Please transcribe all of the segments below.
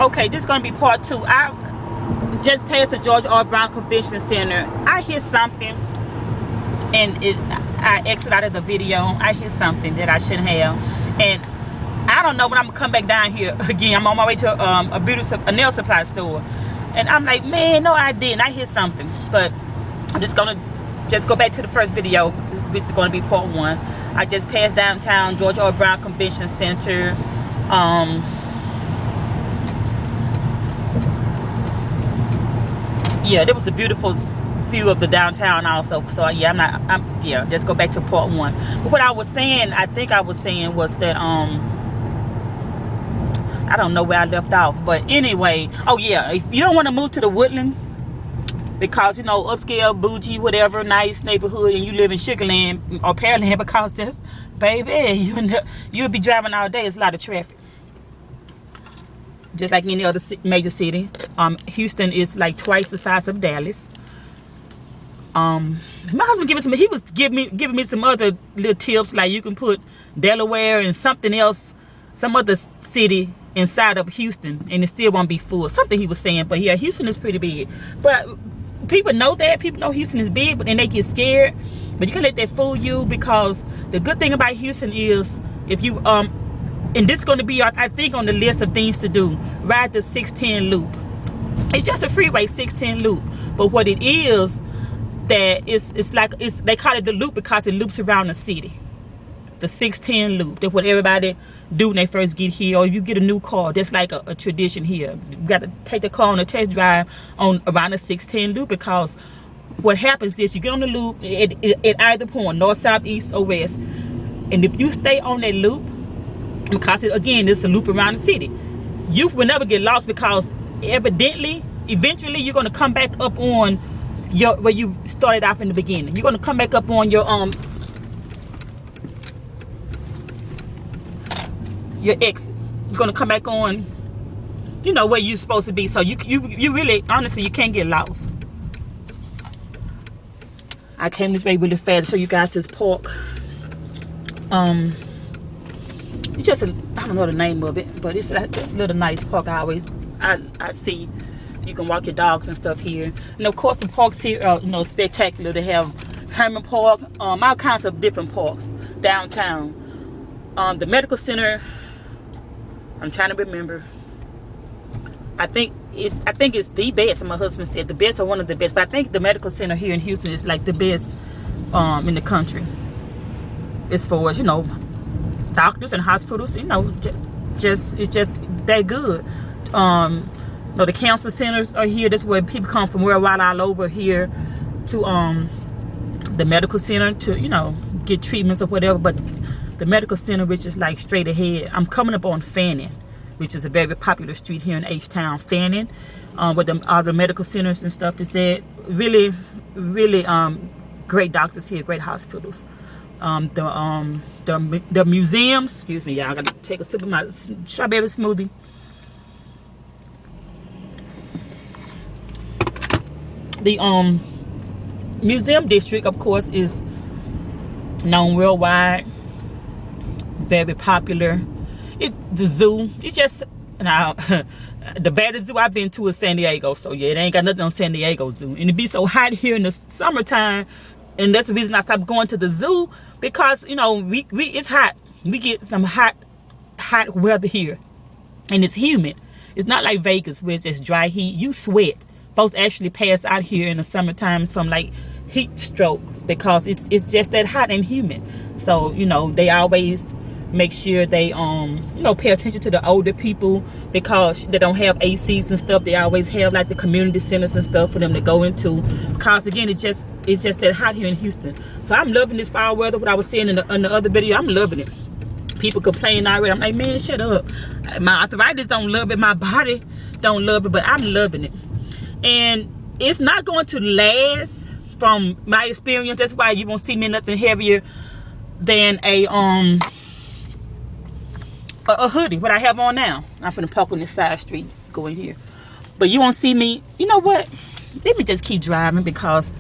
Okay, this is gonna be part 2. I just passed the George R. Brown Convention Center. I hear something, and I exit out of the video. I hear something that I shouldn't have, and I don't know when I'm gonna come back down here again. I'm on my way to a nail supply store, and I'm like, man, no, I didn't. I hear something, but I'm just gonna go back to the first video, which is gonna be part 1. I just passed downtown George R. Brown Convention Center. Yeah, there was a beautiful view of the downtown also. So yeah, yeah, just go back to part 1. But what I was saying, I think I was saying was that I don't know where I left off, but anyway, oh yeah, if you don't want to move to the Woodlands because, you know, upscale, bougie, whatever, nice neighborhood, and you live in Sugarland or Pearland, because that's, baby, you'll be driving all day. It's a lot of traffic, just like any other major city. Houston is like twice the size of Dallas. My husband he was giving me some other little tips, like you can put Delaware and something else, some other city inside of Houston, and it still won't be full. Something he was saying, but yeah, Houston is pretty big. But people know that. People know Houston is big, but then they get scared. But you can let that fool you, because the good thing about Houston is, if you and this is going to be, I think, on the list of things to do, ride the 610 loop. It's just a freeway 610 loop, but what it is, that it's like, they call it the loop because it loops around the city. The 610 loop. That's what everybody do when they first get here, or you get a new car. That's like a tradition here. You got to take the car on a test drive around the 610 loop, because what happens is you get on the loop at either point, north, south, east, or west, and if you stay on that loop, because again, it's a loop around the city, you will never get lost, because eventually you're going to come back up on where you started off in the beginning. You're going to come back up on your exit. You're going to come back on, you know, where you're supposed to be. So you really, honestly, you can't get lost. I came this way really fast to show you guys this park. It's just I don't know the name of it, but it's a little nice park. I see you can walk your dogs and stuff here, and of course the parks here are, you know, spectacular. They have Herman Park, all kinds of different parks downtown. The medical center, I'm trying to remember. I think it's the best. My husband said the best, or one of the best. But I think the medical center here in Houston is like the best in the country, as far as, you know, doctors and hospitals. You know, it's just that good. You know, the cancer centers are here. That's where people come from worldwide, all over here, to the medical center to, you know, get treatments or whatever. But the medical center, which is like straight ahead, I'm coming up on Fannin, which is a very popular street here in H-Town, Fannin, where all the medical centers and stuff is at. Really, really great doctors here, great hospitals. The museums, excuse me, y'all, I gotta take a sip of my strawberry smoothie. The museum district, of course, is known worldwide, very popular. The zoo, it's just, now the baddest zoo I've been to is San Diego. So yeah, it ain't got nothing on San Diego Zoo. And it be so hot here in the summertime, and that's the reason I stopped going to the zoo, because, you know, it's hot. We get some hot weather here, and it's humid. It's not like Vegas where it's just dry heat. You sweat. Folks actually pass out here in the summertime from like heat strokes, because it's just that hot and humid. So, you know, they always make sure they you know, pay attention to the older people, because they don't have ACs and stuff. They always have like the community centers and stuff for them to go into, because again, it's just that hot here in Houston. So I'm loving this fall weather. What I was saying in the other video, I'm loving it. People complain already. I'm like, man, shut up. My arthritis don't love it, my body don't love it, but I'm loving it. And it's not going to last, from my experience. That's why you won't see me nothing heavier than a hoodie, what I have on now. I'm finna park on this side street, go in here. But you won't see me. You know what? Let me just keep driving, because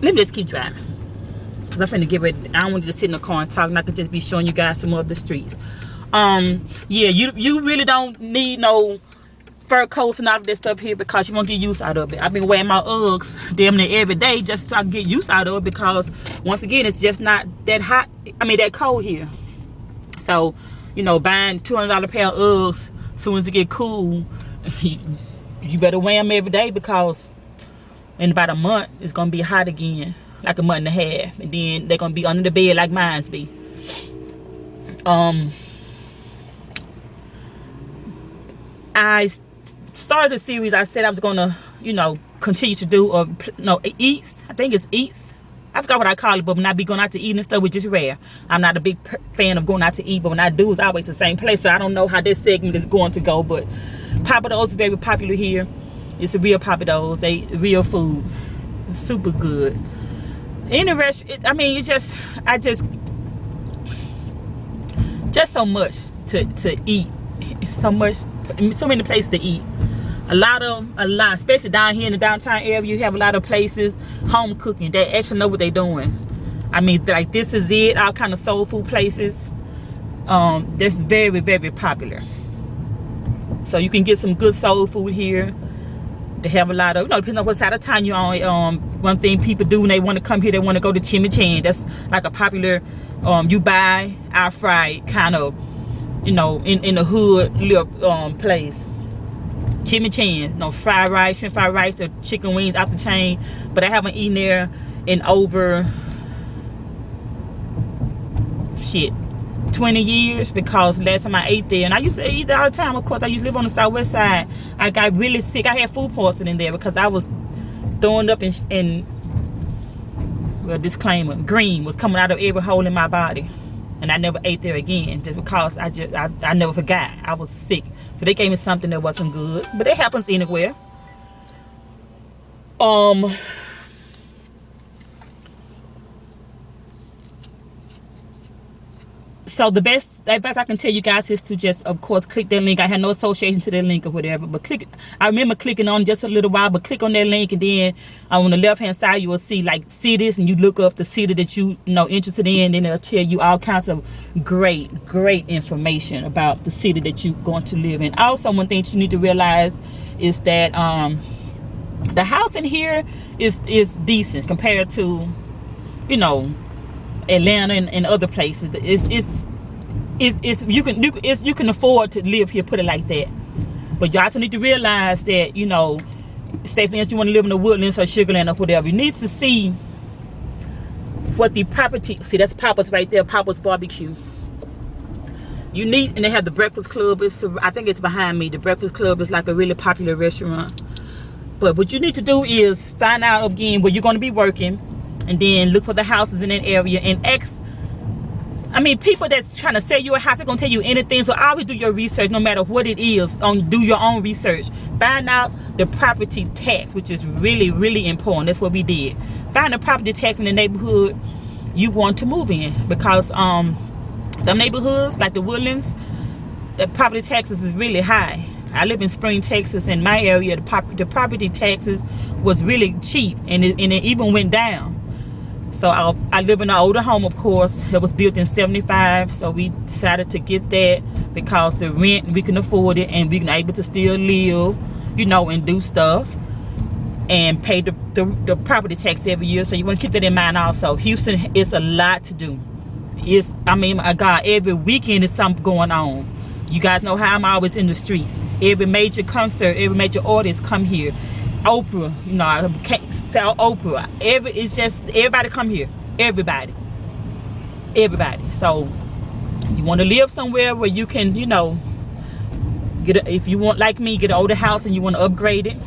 I'm finna get ready. I don't want to just sit in the car and talk, and I can just be showing you guys some of the streets. Yeah, you really don't need no fur coats and all of that stuff here because you won't get use out of it. I've been wearing my Uggs damn near every day just so I can get use out of it, because once again, it's just not that hot. I mean, that cold here. So, you know, buying $200 pair of Uggs as soon as it get cool, you better wear them every day, because in about a month it's gonna be hot again, like a month and a half, and then they're gonna be under the bed like mine's be. I started a series. I said I was gonna, you know, continue to do eats. I think it's eats. I forgot what I call it, but when I be going out to eat and stuff, which is rare. I'm not a big fan of going out to eat, but when I do, it's always the same place. So I don't know how this segment is going to go, but Pappadeaux is very popular here. It's a real Pappadeaux. They real food. It's super good. In the rest, I mean, it's just, just so much to eat. So much, so many places to eat. A lot, especially down here in the downtown area, you have a lot of places, home cooking. They actually know what they're doing. I mean, like This Is It, all kind of soul food places. That's very, very popular. So you can get some good soul food here. They have a lot of, you know, depending on what side of town you're on. One thing people do when they want to come here, they want to go to Chimichanga. That's like a popular, you buy, I fry kind of, you know, in the hood little place. Chimichangas, no fried rice, shrimp fried rice, or chicken wings off the chain. But I haven't eaten there in over 20 years, because last time I ate there, and I used to eat there all the time. Of course, I used to live on the southwest side. I got really sick. I had food poisoning there because I was throwing up and well, disclaimer, green was coming out of every hole in my body. And I never ate there again, just because I never forgot. I was sick. So they gave me something that wasn't good. But it happens anywhere. So the best advice I can tell you guys is to just, of course, click that link. I had no association to that link or whatever, but click. I remember clicking on just a little while, but click on that link, and then on the left hand side you will see like cities, and you look up the city that you know interested in, and it'll tell you all kinds of great information about the city that you're going to live in. Also, one thing that you need to realize is that the housing here is decent compared to, you know, Atlanta and other places. You can afford to live here, put it like that. But you also need to realize that, you know, say for instance you want to live in the Woodlands or Sugarland or whatever, you need to see what the property. See, that's Papa's right there, Papa's Barbecue. You need, and they have the Breakfast Club. I think it's behind me. The Breakfast Club is like a really popular restaurant. But what you need to do is find out again where you're going to be working, and then look for the houses in that area and ask. I mean, people that's trying to sell you a house, they're gonna tell you anything. So always do your research, no matter what it is. Do your own research. Find out the property tax, which is really important. That's what we did. Find the property tax in the neighborhood you want to move in, because some neighborhoods like the Woodlands, the property taxes is really high. I live in Spring, Texas. In my area, the property taxes was really cheap, and it even went down. So I live in an older home, of course, that was built in '75. So we decided to get that because the rent, we can afford it, and we're able to still live, you know, and do stuff and pay the property tax every year. So you want to keep that in mind also. Houston is a lot to do. I mean, my God, every weekend is something going on. You guys know how I'm always in the streets. Every major concert, every major artist come here. Oprah, you know, I can't sell Oprah. It's just everybody come here. Everybody. So you want to live somewhere where you can, you know, if you want, like me, get an older house and you want to upgrade it,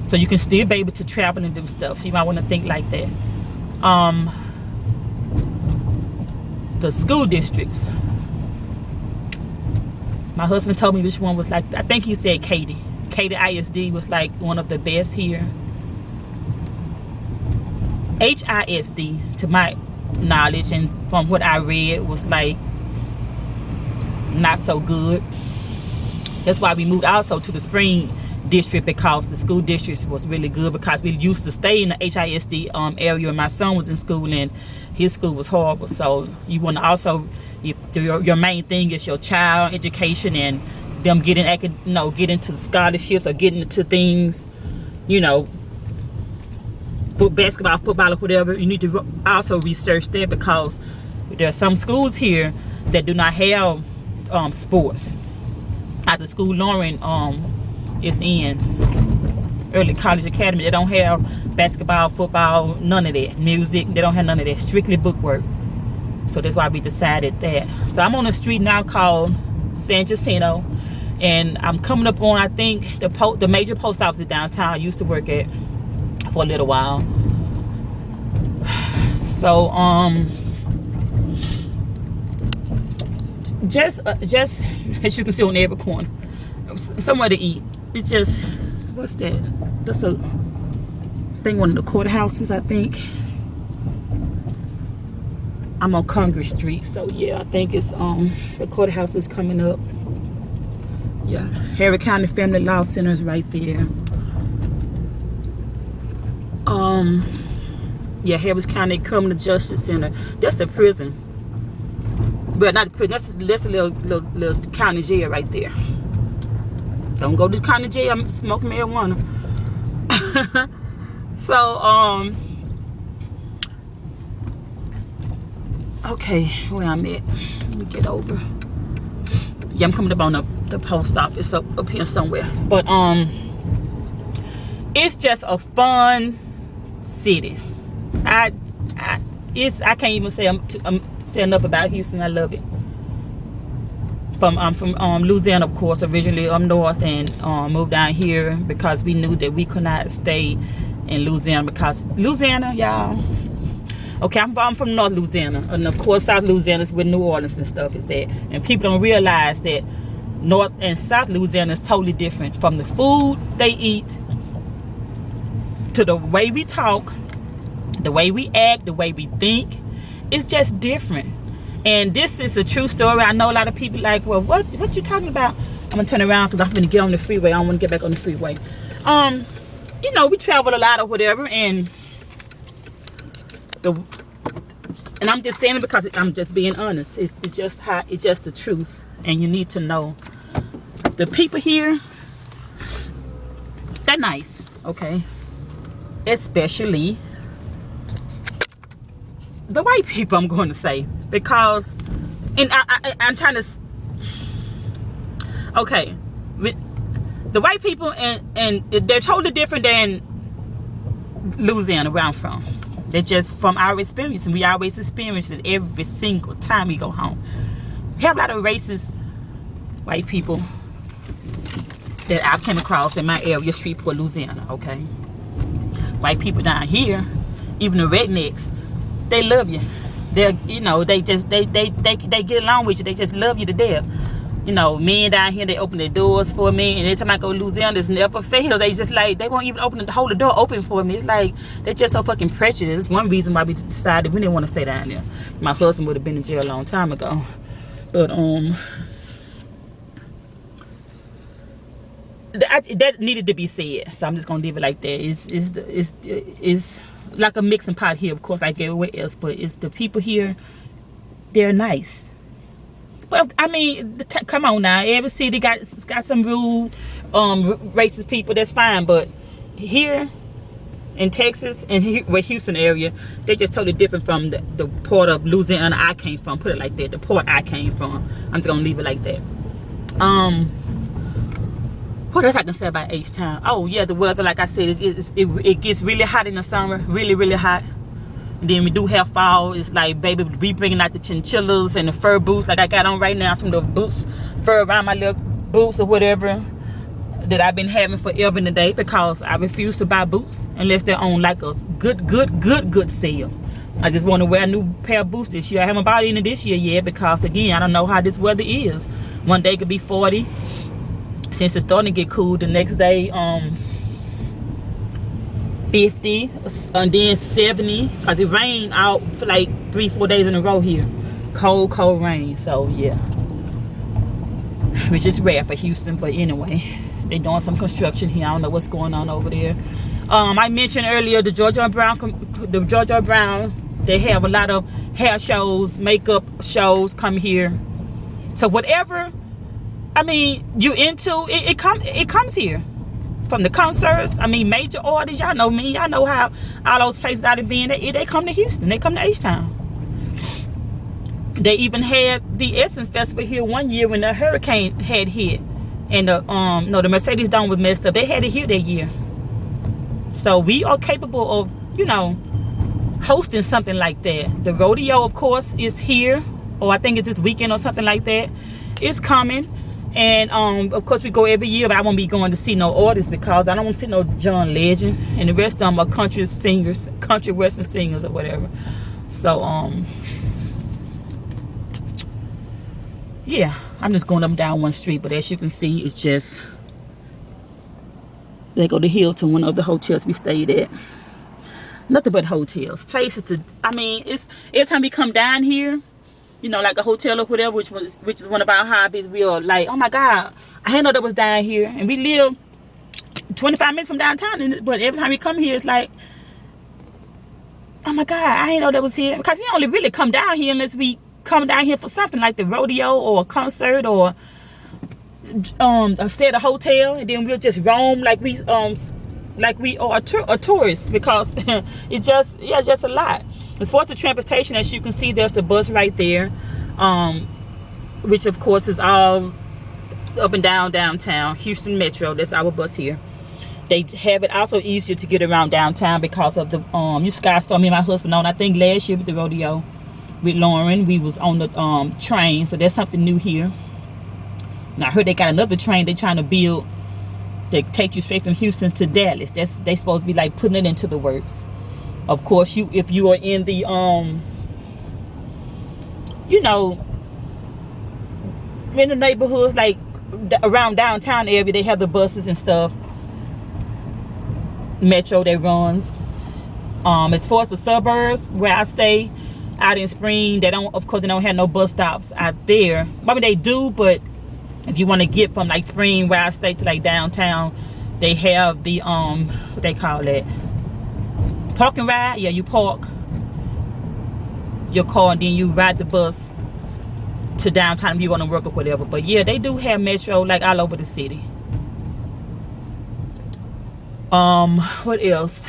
so you can still be able to travel and do stuff. So you might want to think like that. The school districts. My husband told me which one was like, I think he said Katy ISD was like one of the best here. HISD, to my knowledge and from what I read, was like not so good. That's why we moved also to the Spring district, because the school district was really good, because we used to stay in the HISD area when my son was in school, and his school was horrible. So you want to also, if your main thing is your child education and them getting getting to scholarships or getting into things, for basketball, football, or whatever. You need to also research that, because there are some schools here that do not have sports. At the school Lauren is in, Early College Academy, they don't have basketball, football, none of that. Music, they don't have none of that. Strictly book work. So that's why we decided that. So I'm on a street now called San Jacinto, and I'm coming up on, I think, the major post office downtown I used to work at for a little while. So just as you can see on every corner, somewhere to eat. It's just, what's that? That's a thing, one of the courthouses, I think. I'm on Congress Street, so yeah, I think it's the courthouse is coming up. Yeah, Harris County Family Law Center is right there. Yeah, Harris County Criminal Justice Center. That's the prison. But not the prison, that's a little county jail right there. Don't go to county jail, I'm smoking marijuana. So, okay, where I'm at. Let me get over. Yeah, I'm coming up on the post office up here somewhere. But it's just a fun city. I can't even say I'm saying enough about Houston. I love it. I'm from Louisiana, of course, originally up north, and moved down here because we knew that we could not stay in Louisiana, because Louisiana, y'all. Okay, I'm from North Louisiana, and of course South Louisiana is where New Orleans and stuff is at. And people don't realize that North and South Louisiana is totally different, from the food they eat to the way we talk, the way we act, the way we think. It's just different. And this is a true story. I know a lot of people like, well, what you talking about? I'm gonna turn around because I'm gonna get on the freeway. I don't want to get back on the freeway. We travel a lot or whatever, and I'm just saying it because I'm just being honest. It's just the truth, and you need to know the people here. They're nice, okay? Especially the white people, I'm going to say, because, and I'm trying to, okay, the white people and they're totally different than Louisiana, where I'm from. They're just from our experience, and we always experience it every single time we go home. We have a lot of racist white people that I've came across in my area, Shreveport, Louisiana, okay? White people down here, even the rednecks, they love you. They get along with you. They just love you to death. Men down here, they open their doors for me, and every time I go to Louisiana, this never fails. They just like, they won't even hold the door open for me. It's like they're just so fucking prejudiced. It's one reason why we decided we didn't want to stay down there. My husband would have been in jail a long time ago, but that needed to be said. So I'm just gonna leave it like that. It's like a mixing pot here, of course, like everywhere else, but it's the people here, they're nice. But I mean, come on now, every city got some rude racist people, that's fine, but here in Texas and Houston area, they're just totally different from the part of Louisiana I came from. Put it like that, the part I came from. I'm just gonna leave it like that. What else I can say about H-Town? Oh yeah, the weather, like I said, it gets really hot in the summer, really, really hot. And then we do have fall. It's like, baby, we bringing out the chinchillas and the fur boots, like I got on right now, some of the boots, fur around my little boots or whatever that I've been having forever and a day, because I refuse to buy boots unless they're on like a good sale. I just want to wear a new pair of boots this year. I haven't bought any this year yet, because again, I don't know how this weather is. One day could be 40. Since it's starting to get cool, the next day 50, and then 70, because it rained out for like 3-4 days in a row here. Cold rain. So yeah, which is rare for Houston, but anyway, they're doing some construction here. I don't know what's going on over there. I mentioned earlier the Georgia Brown, they have a lot of hair shows, makeup shows come here. So whatever, I mean, you into it, it comes here. From the concerts, I mean, major artists, y'all know me, y'all know how all those places I've been, they come to Houston, they come to H-Town. They even had the Essence Festival here one year when the hurricane had hit. And the no, the Mercedes Dome was messed up. They had it here that year. So we are capable of, you know, hosting something like that. The rodeo, of course, is here, or I think it's this weekend or something like that. It's coming. And of course we go every year, but I won't be going to see no artists because I don't want to see no John Legend, and the rest of them are country singers, country western singers or whatever. So yeah, I'm just going up and down one street, but as you can see, it's just, they go to Hilton, one of the hotels we stayed at. Nothing but hotels, places to, I mean, it's every time we come down here, you know, like a hotel or whatever, which is one of our hobbies, we are like, oh my God, I didn't know that was down here. And we live 25 minutes from downtown, but every time we come here, it's like, oh my God, I didn't know that was here. Because we only really come down here unless we come down here for something like the rodeo or a concert or stay at a hotel, and then we'll just roam like we are a tourist, because it's just, yeah, just a lot. As far as the transportation, as you can see, there's the bus right there, which of course is all up and down downtown Houston Metro. That's our bus here. They have it also easier to get around downtown because of the you guys saw me and my husband on, I think last year with the rodeo with Lauren, we was on the train, so that's something new here. And I heard they got another train they're trying to build that take you straight from Houston to Dallas. They supposed to be like putting it into the works. Of course, if you are in the you know, in the neighborhoods like around downtown area, they have the buses and stuff, Metro that runs. As far as the suburbs where I stay out in Spring, they don't, of course, they don't have no bus stops out there. I mean, they do, but if you want to get from like Spring where I stay to like downtown, they have the what they call it, park and ride. Yeah, you park your car and then you ride the bus to downtown if you want to work or whatever. But yeah, they do have Metro like all over the city. What else?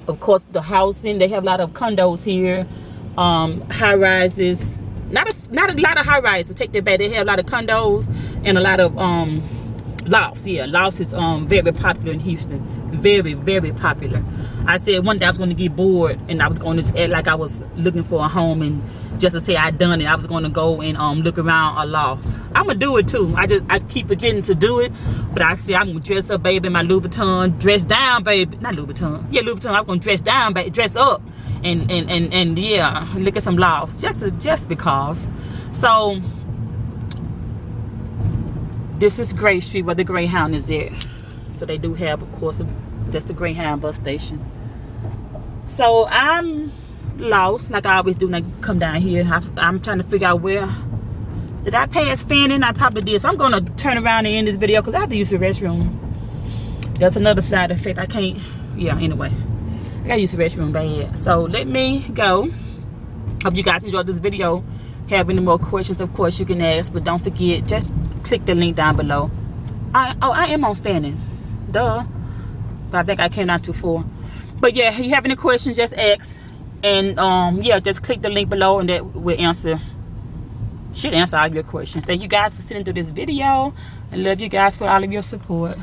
Of course, the housing, they have a lot of condos here, high rises. Not a lot of high rises, take that back. They have a lot of condos and a lot of lofts. Yeah, lofts is very popular in Houston. Very, very popular. I said one day I was going to get bored and I was going to act like I was looking for a home, and just to say I done it, I was going to go and look around a loft. I'm gonna do it too. I keep forgetting to do it, but I said I'm gonna dress up, baby, in my Louis Vuitton, dress down, baby. Not Louis Vuitton. Yeah, Louis Vuitton. I'm gonna dress down, baby, dress up, and yeah, look at some lofts just because. So this is Gray Street where the Greyhound is at. So they do have, of course, that's the Greyhound bus station. So I'm lost, like I always do when I come down here. I'm trying to figure out where. Did I pass Fanning? I probably did. So I'm going to turn around and end this video because I have to use the restroom. That's another side effect. I can't. Yeah, anyway. I got to use the restroom bad. So let me go. Hope you guys enjoyed this video. Have any more questions, of course, you can ask. But don't forget, just click the link down below. I am on Fanning. Duh. But I think I came out too far. But yeah, if you have any questions, just ask. And yeah, just click the link below and that will should answer all your questions. Thank you guys for sitting through this video. I love you guys for all of your support.